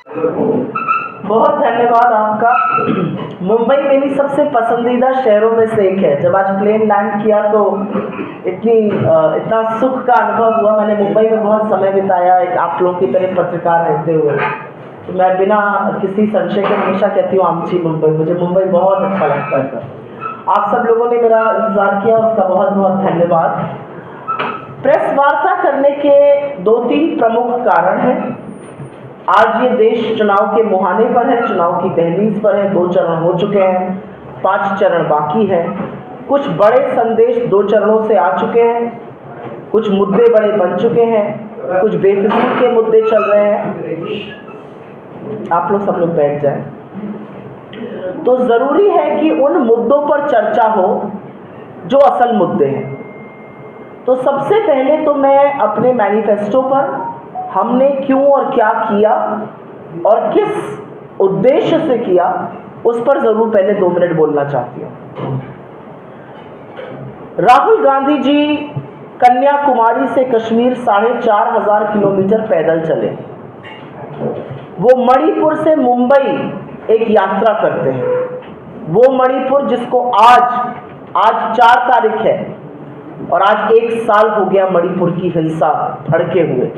बहुत धन्यवाद आपका। मुंबई मेरी सबसे पसंदीदा शहरों में से एक है। जब आज प्लेन लैंड किया तो इतना सुख का अनुभव हुआ। मैंने मुंबई में बहुत समय बिताया एक आप लोगों की तरह पत्रकार रहते हुए, तो मैं बिना किसी संशय के हमेशा कहती हूँ आमची मुंबई। मुझे मुंबई बहुत अच्छा लगता है सर। आप सब लोगों ने मेरा इंतजार किया, उसका बहुत बहुत धन्यवाद। प्रेस वार्ता करने के 2-3 प्रमुख कारण हैं। आज ये देश चुनाव के मुहाने पर है, चुनाव की दहलीज पर है। 2 चरण हो चुके हैं, 5 चरण बाकी है। कुछ बड़े संदेश 2 चरणों से आ चुके हैं, कुछ मुद्दे बड़े बन चुके हैं, कुछ बेफिजूल के मुद्दे चल रहे हैं। आप लोग सब लोग बैठ जाएं। तो जरूरी है कि उन मुद्दों पर चर्चा हो जो असल मुद्दे हैं। तो सबसे पहले तो मैं अपने मैनिफेस्टो पर हमने क्यों और क्या किया और किस उद्देश्य से किया, उस पर जरूर पहले 2 मिनट बोलना चाहती हूं। राहुल गांधी जी कन्याकुमारी से कश्मीर 4,500 किलोमीटर पैदल चले। वो मणिपुर से मुंबई एक यात्रा करते हैं। वो मणिपुर जिसको आज 4 तारीख है और आज 1 साल हो गया मणिपुर की हिंसा भड़के हुए।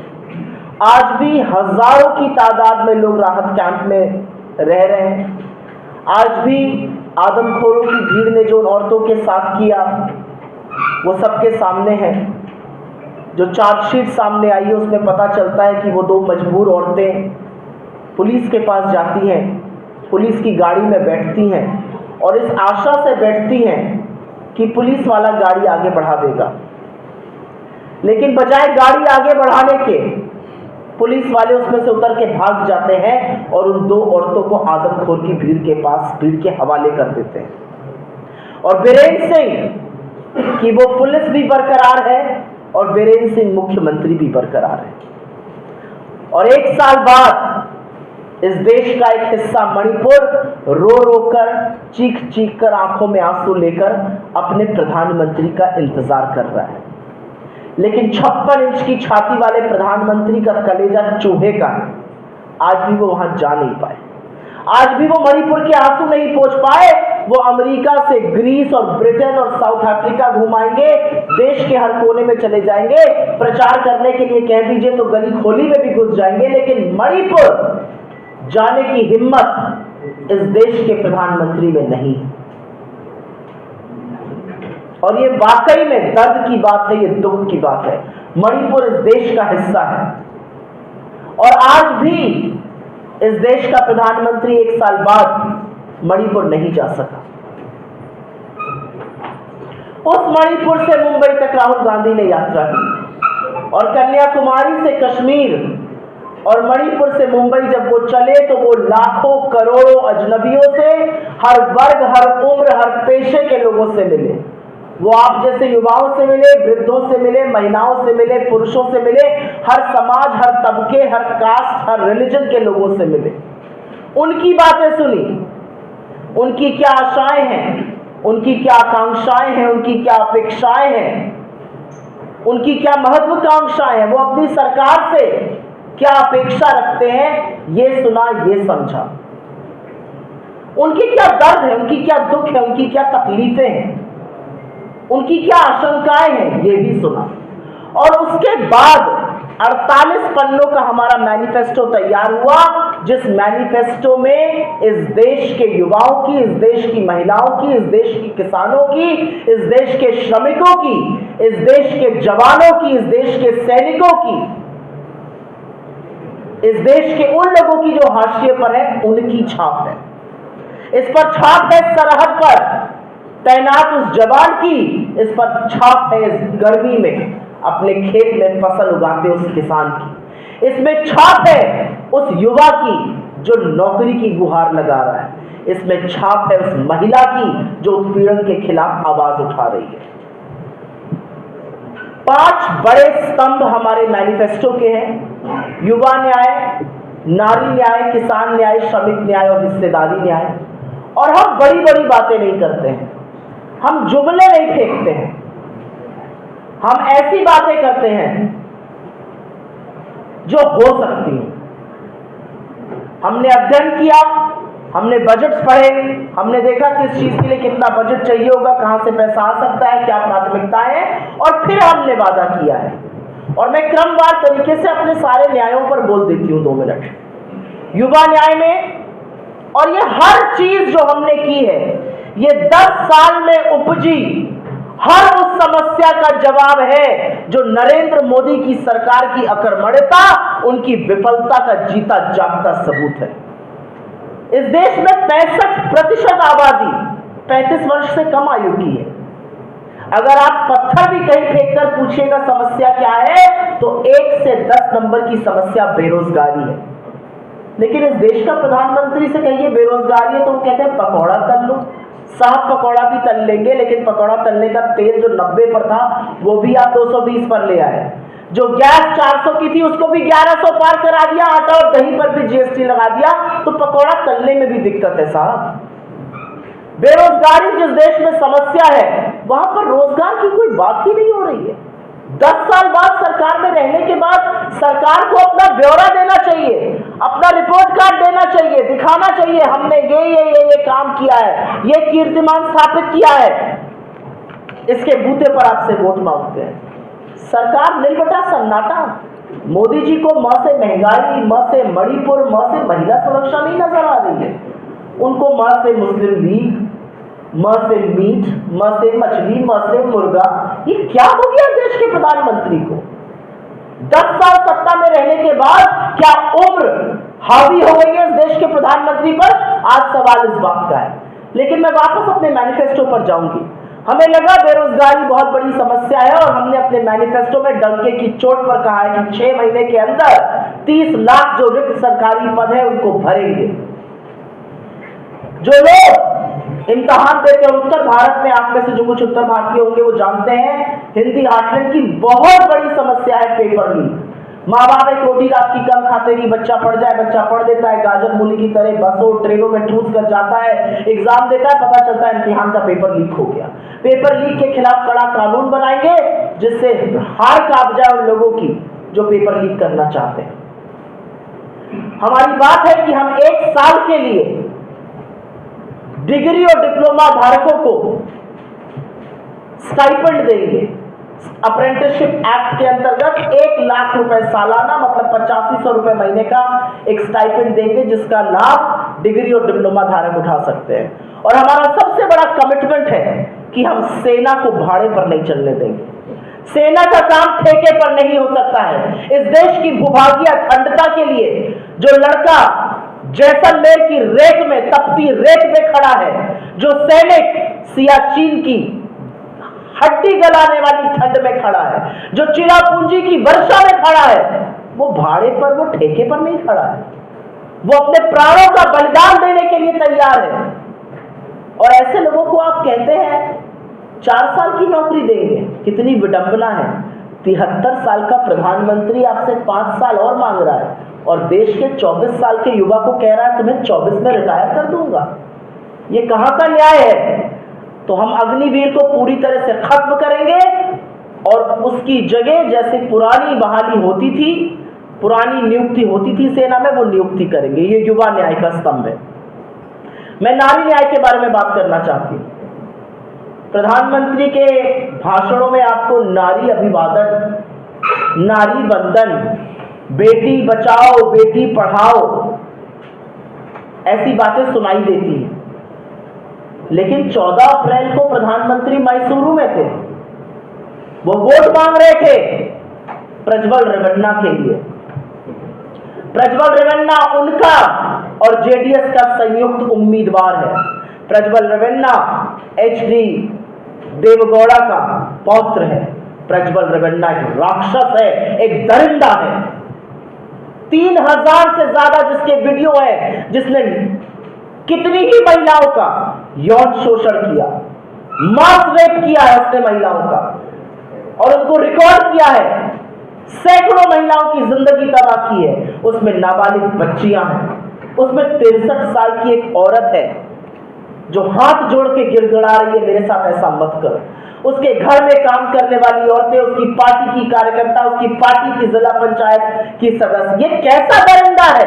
आज भी हजारों की तादाद में लोग राहत कैंप में रह रहे हैं। आज भी आदमखोरों की भीड़ ने जो उन औरतों के साथ किया वो सबके सामने है। जो चार्जशीट सामने आई है उसमें पता चलता है कि वो 2 मजबूर औरतें पुलिस के पास जाती हैं, पुलिस की गाड़ी में बैठती हैं और इस आशा से बैठती हैं कि पुलिस वाला गाड़ी आगे बढ़ा देगा। लेकिन बजाय गाड़ी आगे बढ़ाने के पुलिस वाले उसमें से उतर के भाग जाते हैं और उन 2 औरतों को आदमखोर की भीड़ के हवाले कर देते हैं। और बीरेंद्र सिंह की वो पुलिस भी बरकरार है और बीरेंद्र सिंह मुख्यमंत्री भी बरकरार है। और 1 साल बाद इस देश का एक हिस्सा मणिपुर रो रो कर, चीख चीख कर, आंखों में आंसू लेकर अपने प्रधानमंत्री का इंतजार कर रहा है। लेकिन 56 इंच की छाती वाले प्रधानमंत्री का कलेजा चूहे का है। आज भी वो वहां जा नहीं पाए, आज भी वो मणिपुर के आंसू नहीं पोंछ पाए। वो अमेरिका से ग्रीस और ब्रिटेन और साउथ अफ्रीका घुमाएंगे, देश के हर कोने में चले जाएंगे, प्रचार करने के लिए कह दीजिए तो गली खोली में भी घुस जाएंगे, लेकिन मणिपुर जाने की हिम्मत इस देश के प्रधानमंत्री में नहीं है। और ये वाकई में दर्द की बात है, ये दुख की बात है। मणिपुर इस देश का हिस्सा है और आज भी इस देश का प्रधानमंत्री 1 साल बाद मणिपुर नहीं जा सका। उस मणिपुर से मुंबई तक राहुल गांधी ने यात्रा की और कन्याकुमारी से कश्मीर और मणिपुर से मुंबई जब वो चले तो वो लाखों करोड़ों अजनबियों से, हर वर्ग, हर उम्र, हर पेशे के लोगों से मिले। वो आप जैसे युवाओं से मिले, वृद्धों से मिले, महिलाओं से मिले, पुरुषों से मिले, हर समाज, हर तबके, हर कास्ट, हर रिलीजन के लोगों से मिले। उनकी बातें सुनी, उनकी क्या आशाएं हैं, उनकी क्या आकांक्षाएं हैं, उनकी क्या अपेक्षाएं हैं, उनकी क्या महत्वाकांक्षाएं हैं, वो अपनी सरकार से क्या अपेक्षा रखते हैं, ये सुना, ये समझा। उनकी क्या दर्द है, उनकी क्या दुख है, उनकी क्या तकलीफें हैं, उनकी क्या आशंकाएं हैं, ये भी सुना। और उसके बाद 48 पन्नों का हमारा मैनिफेस्टो तैयार हुआ, जिस मैनिफेस्टो में इस देश के युवाओं की, इस देश की महिलाओं की, इस देश की किसानों की, इस देश के श्रमिकों की, इस देश के जवानों की, इस देश के सैनिकों की, इस देश के उन लोगों की जो हाशिए पर है, उनकी छाप है। इस पर छाप है सरहद पर तैनात उस जवान की, इस पर छाप है इस गर्मी में अपने खेत में फसल उगाते उस किसान की, इसमें छाप है उस युवा की जो नौकरी की गुहार लगा रहा है, इसमें छाप है उस महिला की जो उत्पीड़न के खिलाफ आवाज उठा रही है। 5 बड़े स्तंभ हमारे मैनिफेस्टो के हैं: युवा न्याय, नारी न्याय, किसान न्याय, श्रमिक न्याय और हिस्सेदारी न्याय। और हम बड़ी बड़ी बातें नहीं करते हैं, हम जुमले नहीं फेंकते हैं, हम ऐसी बातें करते हैं जो हो सकती हैं। हमने अध्ययन किया, हमने बजट्स पढ़े, हमने देखा किस चीज के लिए कितना बजट चाहिए होगा, कहां से पैसा आ सकता है, क्या प्राथमिकताएं हैं, और फिर हमने वादा किया है। और मैं क्रमवार तरीके से अपने सारे न्यायों पर बोल देती हूं 2 मिनट। युवा न्याय में, और ये हर चीज जो हमने की है, ये 10 साल में उपजी हर उस समस्या का जवाब है जो नरेंद्र मोदी की सरकार की अकर्मण्यता, उनकी विफलता का जीता जागता सबूत है। इस देश में 65% आबादी 35 वर्ष से कम आयु की है। अगर आप पत्थर भी कहीं फेंककर पूछिएगा समस्या क्या है, तो 1 से 10 नंबर की समस्या बेरोजगारी है। लेकिन इस देश का प्रधानमंत्री से कहिए बेरोजगारी है, तो वो कहते हैं पकौड़ा तल लो। साहब पकौड़ा भी तल लेंगे, लेकिन पकौड़ा तलने का तेल जो 90 पर था, वो भी आप 220 पर ले आए। जो गैस 400 की थी, उसको भी 1100 पार करा दिया। आटा और दही पर भी जीएसटी लगा दिया। तो पकौड़ा तलने में भी दिक्कत है साहब। बेरोजगारी जिस देश में समस्या है, वहां पर रोजगार की कोई बात ही नहीं हो रही है। 10 साल बाद सरकार में रहने के बाद सरकार को अपना ब्यौरा देना चाहिए, अपना रिपोर्ट कार्ड देना चाहिए, दिखाना चाहिए हमने ये काम किया है, ये कीर्तिमान स्थापित किया है। इसके बूते पर आपसे वोट मांगते हैं। सरकार नीलबटा सन्नाटा। मोदी जी को म से महंगाई, म से मणिपुर, म से महिला सुरक्षा नहीं नजर आ रही है। उनको म से मुस्लिम लीग, म से मीट, म से मछली, म से मुर्गा। ये क्या हो गया देश के प्रधानमंत्री को? 10 साल सत्ता में रहने के बाद क्या उम्र हावी हो गई है इस देश के प्रधानमंत्री पर? आज सवाल इस बात का है। लेकिन मैं वापस अपने मैनिफेस्टो पर जाऊंगी। हमें लगा बेरोजगारी बहुत बड़ी समस्या है, और हमने अपने मैनिफेस्टो में डंके की चोट पर कहा है कि 6 महीने के अंदर 30 लाख जो रिक्त सरकारी पद है उनको भरेंगे। जो लोग इम्तिहान देते हैं उत्तर भारत में, आप में से जो कुछ उत्तर भारतीय होंगे वो जानते हैं, हिंदी आकलन की बहुत बड़ी समस्या है पेपर लीक। माँ बाप एक रोटी रात की कम खाते ही बच्चा पढ़ जाए, बच्चा पढ़ देता है, गाजर मूली की तरह बसों ट्रेनों में ठूस कर जाता है, एग्जाम देता है, पता चलता है इम्तिहान का पेपर लीक हो गया। पेपर लीक के खिलाफ कड़ा कानून बनाएंगे जिससे हार कांप जाए उन लोगों की जो पेपर लीक करना चाहते हैं। हमारी बात है कि हम 1 साल के लिए डिग्री और डिप्लोमा धारकों को स्टाइपेंड देंगे। अप्रेंटिसशिप एक्ट के अंतर्गत 1 लाख रुपए सालाना, मतलब 8500 रुपए महीने का एक स्टाइपेंड देंगे, जिसका लाभ डिग्री और डिप्लोमा धारक उठा सकते हैं। और हमारा सबसे बड़ा कमिटमेंट है कि हम सेना को भाड़े पर नहीं चलने देंगे। सेना का काम ठेके पर नहीं हो सकता है। इस देश की भूभागीय अखंडता के लिए जो लड़का जैसलमेर की रेत में, तपती रेत में खड़ा है, जो सैनिक सियाचिन की हड्डी गलाने वाली ठंड में खड़ा है, जो चिरापूंजी की वर्षा में खड़ा है, वो भाड़े पर, वो ठेके पर नहीं खड़ा है। वो अपने प्राणों का बलिदान देने के लिए तैयार है। और ऐसे लोगों को आप कहते हैं 4 साल की नौकरी देंगे। कितनी विडंबना है। 73 साल का प्रधानमंत्री आपसे 5 साल और मांग रहा है, और देश के 24 साल के युवा को कह रहा है तुम्हें 24 में रिटायर कर दूंगा। ये कहां का न्याय है? तो हम अग्निवीर को पूरी तरह से खत्म करेंगे, और उसकी जगह जैसे पुरानी बहाली होती थी, पुरानी नियुक्ति होती थी सेना में, वो नियुक्ति करेंगे। ये युवा न्याय का स्तंभ है। मैं नारी न्याय के बारे में बात करना चाहती हूँ। प्रधानमंत्री के भाषणों में आपको नारी अभिवादन, नारी वंदन, बेटी बचाओ बेटी पढ़ाओ ऐसी बातें सुनाई देती हैं। लेकिन 14 अप्रैल को प्रधानमंत्री मैसूरू में थे। वो वोट मांग रहे थे प्रज्वल रेवन्ना के लिए। प्रज्वल रेवन्ना उनका और जेडीएस का संयुक्त उम्मीदवार है। प्रज्वल रेवन्ना एचडी देवगौड़ा का पौत्र है। प्रज्वल रेवन्ना एक राक्षस है, एक दरिंदा है। 3000 से ज्यादा जिसके वीडियो है, जिसने कितनी ही महिलाओं का यौन शोषण किया, मास रेप किया है उसने महिलाओं का, और उनको रिकॉर्ड किया है। सैकड़ों महिलाओं की जिंदगी तबाह की है। उसमें नाबालिग बच्चियां हैं, उसमें 63 साल की एक औरत है जो हाथ जोड़ के गिड़गिड़ा रही है, मेरे साथ ऐसा मत करो। उसके घर में काम करने वाली औरतें, उसकी पार्टी की कार्यकर्ता, उसकी पार्टी की जिला पंचायत की सदस्य। ये कैसा दरिंदा है?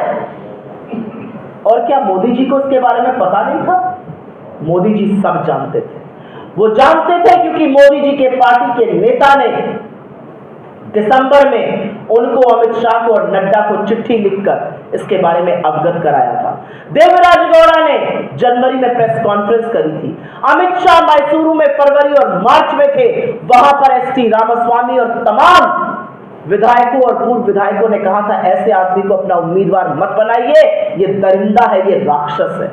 और क्या मोदी जी को इसके बारे में पता नहीं था? मोदी जी सब जानते थे। वो जानते थे क्योंकि मोदी जी के पार्टी के नेता ने दिसंबर में उनको, अमित शाह को और नड्डा को चिट्ठी लिखकर इसके बारे में अवगत कराया था। देवराज गौड़ा ने जनवरी में प्रेस कॉन्फ्रेंस करी थी। अमित शाह मैसूरू में फरवरी और मार्च में थे। वहां पर एसटी रामास्वामी और तमाम विधायकों और पूर्व विधायकों ने कहा था ऐसे आदमी को अपना उम्मीदवार मत बनाइए, ये दरिंदा है, ये राक्षस है।